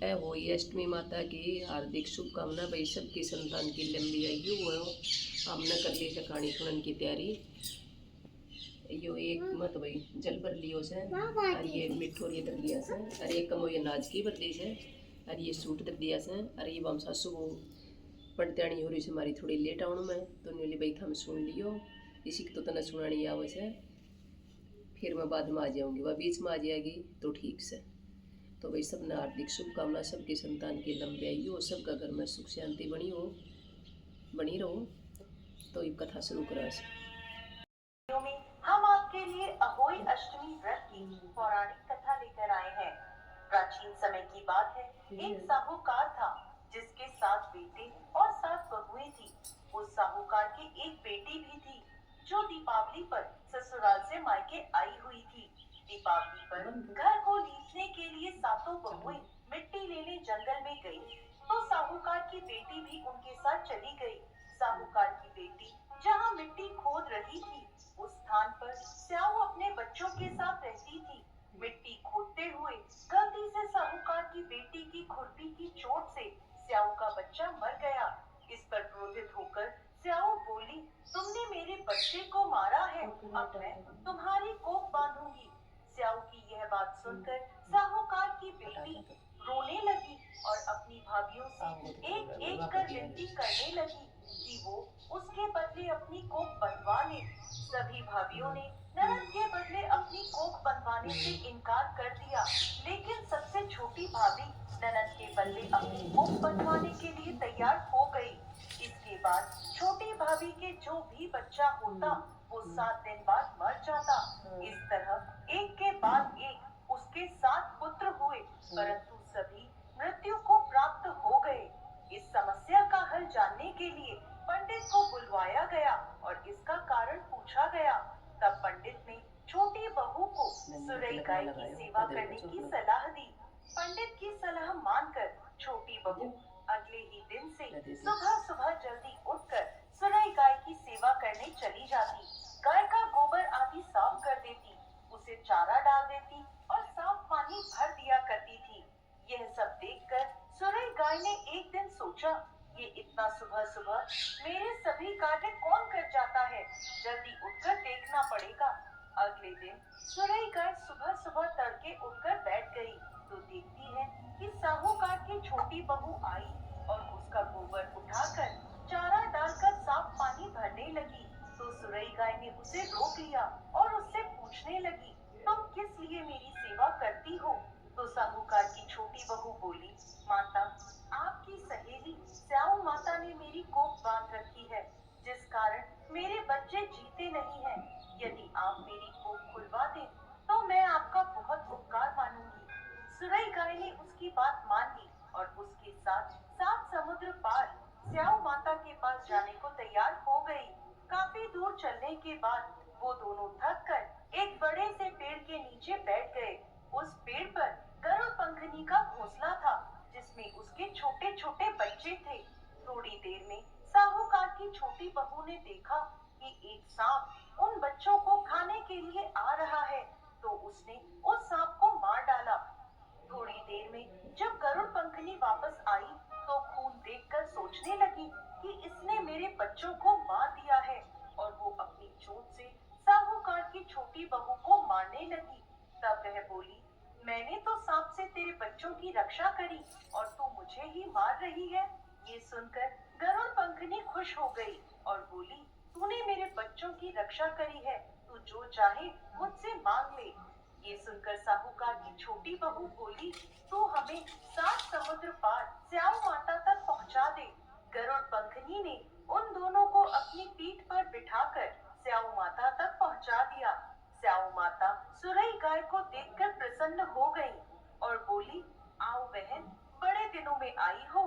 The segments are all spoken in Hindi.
होई अष्टमी माता की हार्दिक शुभकामना। भाई सबकी संतान की लंबी आयु हो। हमने कर ली से कहानी सुनने की तैयारी। यो एक मत भाई जल भर लियो से और ये मिठो ये दर दिया से और एक कमो ये नाच की बदली से और ये सूट दर दिया से और ये बम सासू को पड़त्याणी हो रही से हमारी थोड़ी लेट आउण में तो न्यूली भाई थम सुन लियो। इसी की तो तना सुनानी आवे से फिर मैं बाद में आ जाऊंगी, वह बीच में आ जाएगी तो ठीक से। तो भाई सबने हार्दिक शुभकामना, सबकी संतान की लंबी आयु हो, सबका घर में सुख शांति बनी हो, बनी रहो। तो ये कथा शुरू करा से हम आपके लिए अहोई अष्टमी व्रत की पौराणिक कथा लेकर आए हैं। प्राचीन समय की बात है, एक साहूकार था जिसके 7 बेटे और 7 बहुएं थी। उस साहूकार की एक बेटी भी थी जो दीपावली पर ससुराल से मायके आई हुई थी। दीपावली पर घर को लीपने के लिए सातों बहुएं मिट्टी लेने जंगल में गई, तो साहूकार की बेटी भी उनके साथ चली गई। साहूकार की बेटी जहाँ मिट्टी खोद रही थी, उस स्थान पर स्याऊ अपने बच्चों के साथ रहती थी। मिट्टी खोदते हुए गलती से साहूकार की बेटी की खुरपी की चोट से स्याऊ का बच्चा मर गया। इस पर क्रोधित होकर स्याऊ बोली, तुमने मेरे बच्चे को मारा है, अब मैं तुम्हारी कोख बांधूंगी। स्याऊ की यह बात सुनकर साहूकार की बेटी रोने लगी और अपनी भाभीयों से एक एक कर विनती करने लगी कि वो उसके बदले अपनी कोख बनवा ले। सभी भाभीयों ने ननद के बदले अपनी कोख बनवाने से इनकार कर दिया, लेकिन सबसे छोटी भाभी ननद के बदले अपनी कोख बनवाने के लिए तैयार हो गई। इसके बाद छोटी भाभी के जो भी बच्चा होता वो 7 दिन बाद मर जाता। इस तरह एक के बाद एक उसके 7 पुत्र हुए, परंतु सभी मृत्यु को प्राप्त हो गए। इस समस्या का हल जानने के लिए पंडित को बुलवाया गया और इसका कारण पूछा गया। तब पंडित ने छोटी बहू को सुरई गाय की सेवा करने की सलाह दी। पंडित की सलाह मानकर छोटी बहू अगले ही दिन से सुबह सुबह जल्दी उठकर सुरई गाय की सेवा करने चली जाती। गाय का गोबर आदि साफ कर देती, उसे चारा डाल देती और साफ पानी भर दिया करती थी। यह सब देखकर सुरई गाय ने एक दिन सोचा, ये इतना सुबह सुबह मेरे सभी कार्य कौन कर जाता है, जल्दी उठकर देखना पड़ेगा। अगले दिन सुरई गाय सुबह सुबह तड़के उठकर बैठ गई तो देखती है कि साहूकार की छोटी बहू आई और उसका गोबर उठाकर चारा डालकर साफ पानी भरने लगी। तो सुरई गाय ने उसे रोक लिया और उससे पूछने लगी, तुम किस लिए मेरी सेवा करती हो? तो साहूकार की छोटी बहू बोली, माता, आपकी सहेली स्याऊ माता ने मेरी कोख बांध रखी है, जिस कारण मेरे बच्चे जीते नहीं हैं। यदि आप मेरी कोख खुलवा दें तो मैं आपका बहुत उपकार मानूंगी। सुरई गाय ने उसकी बात मान ली और उसके साथ 7 समुद्र पार स्याऊ माता के पास जाने को तैयार हो गई। काफी दूर चलने के बाद वो दोनों थक कर एक बड़े से पेड़ के नीचे बैठ गए। उस पेड़ पर गरुड़ पंखनी का घोंसला था, जिसमें उसके छोटे छोटे बच्चे थे। थोड़ी देर में साहूकार की छोटी बहू ने देखा कि एक सांप उन बच्चों को खाने के लिए आ रहा है, तो उसने उस सांप को मार डाला। थोड़ी देर में जब गरुड़ पंखनी वापस आई तो खून देखकर सोचने लगी कि इसने मेरे बच्चों को मार दिया है, और वो अपनी चोट से साहूकार की छोटी बहू को मारने लगी। तब वह बोली, मैंने तो सांप से तेरे बच्चों की रक्षा करी और तू मुझे ही मार रही है। ये सुनकर गरुड़ पंखनी खुश हो गई और बोली, तूने मेरे बच्चों की रक्षा करी है, तू जो चाहे मुझसे मांग ले। ये सुनकर साहूकार की छोटी बहू बोली, तू हमें 7 समुद्र पार स्याऊ माता तक पहुंचा दे। गरुड़ पंखनी ने उन दोनों को अपनी पीठ पर बिठाकर स्याऊ माता तक पहुंचा दिया। स्याऊ माता सुरई गाय को देखकर प्रसन्न हो गई और बोली, आओ बहन, बड़े दिनों में आई हो।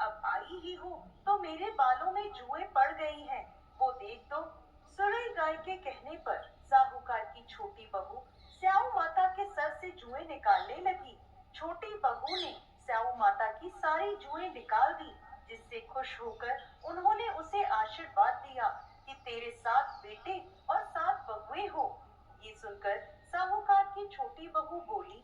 अब आई ही हो तो मेरे बालों में जुएं पड़ गई हैं, वो देख दो। सुरई गाय के कहने पर साहूकार की छोटी बहू स्याऊ माता के सर से जुएं निकालने लगी। छोटी बहू ने स्याऊ माता की सारी जुएं निकाल दी, जिससे खुश होकर उन्होंने उसे आशीर्वाद दिया कि तेरे 7 बेटे और 7 बहुएं हो। ये सुनकर साहूकार की छोटी बहू बोली,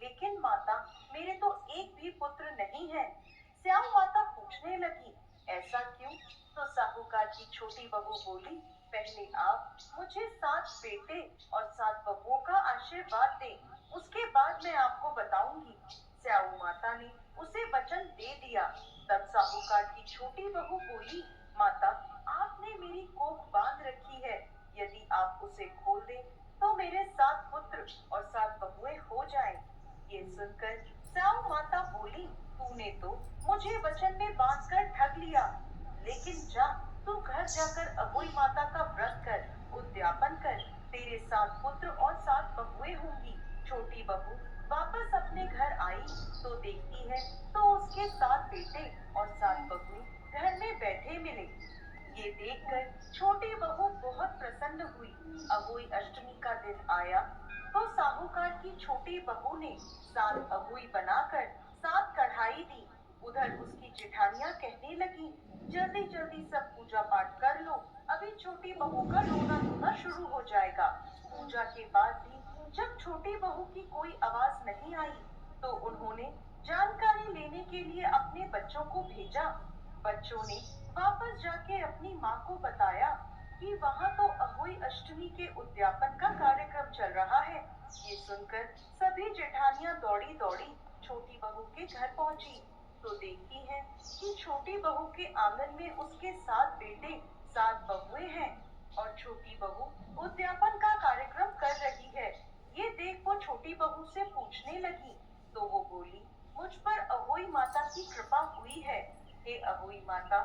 लेकिन माता, मेरे तो एक भी पुत्र नहीं है। स्याऊ माता पूछने लगी, ऐसा क्यों? तो साहूकार की छोटी बहू बोली, पहले आप मुझे 7 बेटे और 7 बहुओं का आशीर्वाद दें, उसके बाद मैं आपको बताऊंगी। स्याऊ माता ने उसे वचन दे दिया। तब साहूकार की छोटी बहू बोली, माता, आपने मेरी कोख बांध रखी है, यदि आप उसे खोल दें तो मेरे 7 पुत्र और 7 बहुएं हो जाएं। ये सुनकर स्याऊ माता बोली, तूने तो मुझे वचन में बांधकर ठग लिया, लेकिन जा, तू घर जाकर अहोई माता का व्रत कर, उद्यापन कर, तेरे 7 पुत्र और 7 बहुएं होंगी। छोटी बहू वापस अपने घर आई तो देखती है तो उसके 7 बेटे और 7 बहुएं घर में बैठे मिले। ये देखकर छोटी बहू बहुत प्रसन्न हुई। अहोई अष्टमी का दिन आया तो साहूकार की छोटी बहू ने 7 अहोई बनाकर 7 कढ़ाई दी। उधर उसकी जेठानियां कहने लगी, जल्दी जल्दी सब पूजा पाठ कर लो, अभी छोटी बहू का रोना धोना शुरू हो जाएगा। पूजा के बाद भी जब छोटी बहू की कोई आवाज नहीं आई तो उन्होंने जानकारी लेने के लिए अपने बच्चों को भेजा। बच्चों ने वापस जाके अपनी माँ को बताया कि वहाँ तो अहोई अष्टमी के उद्यापन का कार्यक्रम चल रहा है। ये सुनकर सभी जेठानियां दौड़ी दौड़ी छोटी बहू के घर पहुंची तो देखती हैं कि छोटी बहू के आंगन में उसके 7 बेटे 7 बहुएं हैं और छोटी बहू उद्यापन का कार्यक्रम कर रही है। ये देख वो छोटी बहू से पूछने लगी तो वो बोली, मुझ पर अहोई माता की कृपा हुई है। हे अहोई माता,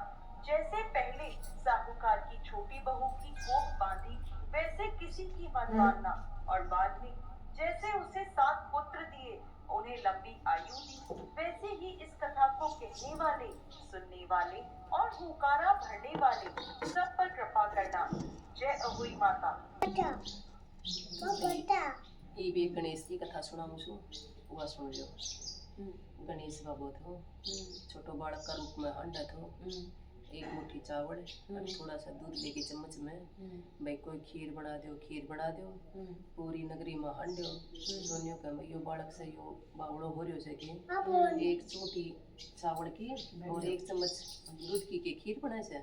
जैसे पहले साहूकार की छोटी बहू की कोख बांधी वैसे किसी की मत बांधना, और बाद में जैसे उसे 7 पुत्र दिए, उन्हें लंबी आयु दी, वैसे ही इस कथा को कहने वाले, सुनने वाले और हुकारा भरने वाले सब पर कृपा करना। जय अहोई माता। ये भी एक गणेश की कथा सुनाऊं छू, वह सुन लो। गणेश बाबू थो, छोटो बालक का रूप में हांडा थो, एक मुट्ठी चावल और थोड़ा सा दूध लेके चम्मच में, भाई कोई खीर बना दो, पूरी नगरी में हांड्यो। दोनों का यो बालक से यो बावड़ो हो रहो है कि एक चोटी चावल की और एक चम्मच दूध की के खीर बनाए से।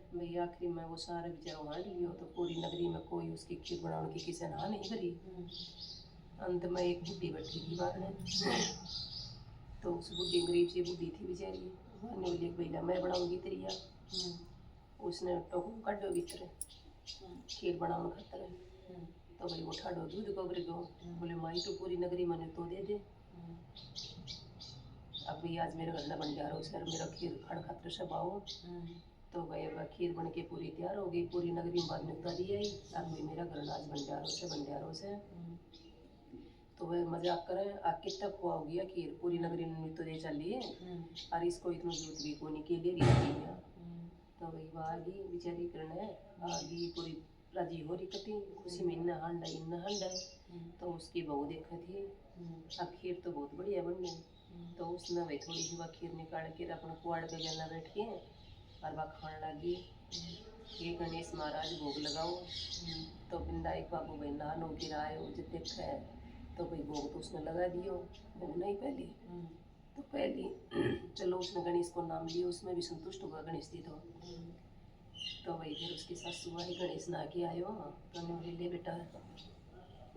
भाई आखिरी में वो सारा बेचारा हांड लियो तो पूरी नगरी में कोई उसकी खीर बनाने की किसी ने हाँ नहीं करी। अंत में एक बुढ़ी बैठी थी बाहर में, तो उस बुढ़ी गरीब सी बुढ़ी थी बेचारी, मारने के लिए भैया मैं बनाऊंगी तेरिया। उसने टोकू काटो भीतर खीर बनाने खातर, तो भाई वो ठाडो दूध को गो बोले माई तो पूरी नगरी मैंने तो दे दे, अब भाई आज मेरे घर ना भंडारो सर मेरा खीर खाने खातर सब आओ। तो भाई अब खीर बन के पूरी तैयार हो गई, पूरी नगरी में बाद में उतारी आई, अब भाई मेरा घर आज भंडारों से। तो वह मजाक करें आ कितना खुआ हो गया खीर, पूरी नगरी में तो दे चलिए और इसको इतना दूध भी कोनी के लिए रही है। तो भाई वो आगी बेचारी करने आगी पूरी राजी हो रही कती खुशी में इन्ना हंडा। तो उसकी बहू देखा थी अब खीर तो बहुत बढ़िया बन गई, तो उसने भाई थोड़ी सी वह खीर निकाल के अपने कुआड़ पे गलना बैठ के और वह खाने लगी। ये गणेश महाराज भोग लगाओ, तो विनायक बाबू भाई नहानो गिरायो जो देखा है, तो भाई भोग तो उसने लगा दियो, भोग नहीं पहली तो पहली चलो उसने गणेश को नाम लिया, उसमें भी संतुष्ट होगा गणेश जी। तो भाई फिर उसकी सासू आई गणेश ना के आयो, तो बोले ले बेटा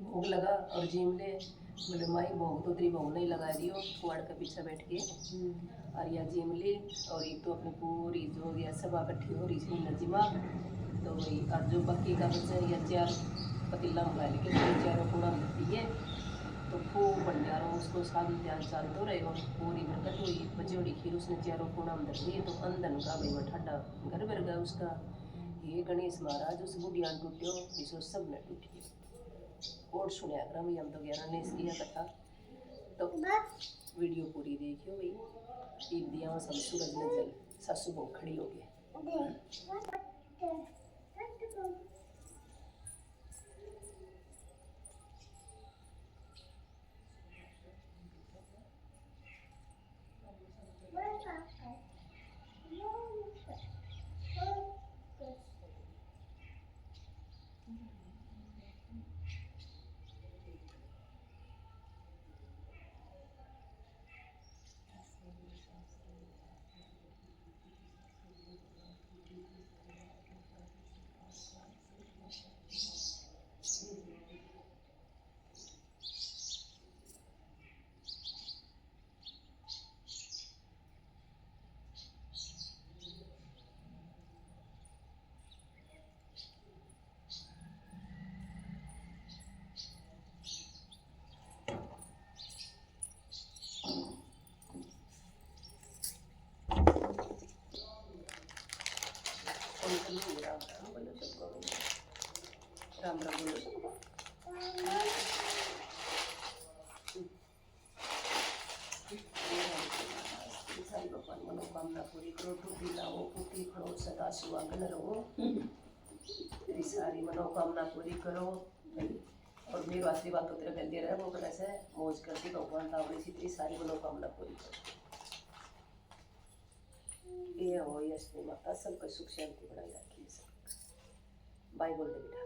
भोग लगा और जीम ले। बोले माई भोग तो तेरी भोग नहीं लगा दियो, कुआड़ के पीछे बैठ के और या जिम ले, और एक तो अपनी पूरी जो या सभा इकट्ठी हो रही थी नजीमा, तो वही और जो बाकी का बच्चा या 4 पतीला मंगा लेके चारों कोना मिलती है, तो खूब भंडारों उसको साधु ध्यान चालते रहे, पूरी बरकत हुई बचौड़ी खीर उसने 4 कोना में धर दी, तो अंदन का भाई वो ठंडा घर भर गया उसका। ये गणेश महाराज उस बुढ़िया टूट्यो, इसो सब ने टूटी और सुनया क्रम हम तो 11 ने इसकी कथा। तो वीडियो पूरी देखियो भाई, एक दिया सब सूरज ने जल सासू बहुत खड़ी हो गई। राम राम बोलो सबको। सारी भगवान मनोकामना पूरी करो, टूटी लाओ, पुत्री फलो, सदा सुहागन रहो, तेरी सारी मनोकामना पूरी करो भाई। और मेरी आशीर्वाद तो तेरे गले रहे, वो कहने से मौज करती भगवान तावड़ी सी तेरी सारी मनोकामना पूरी करो। ये हो यश माता सबको सुख शांति बनाई रखी है। सब बाय बोल दे बेटा।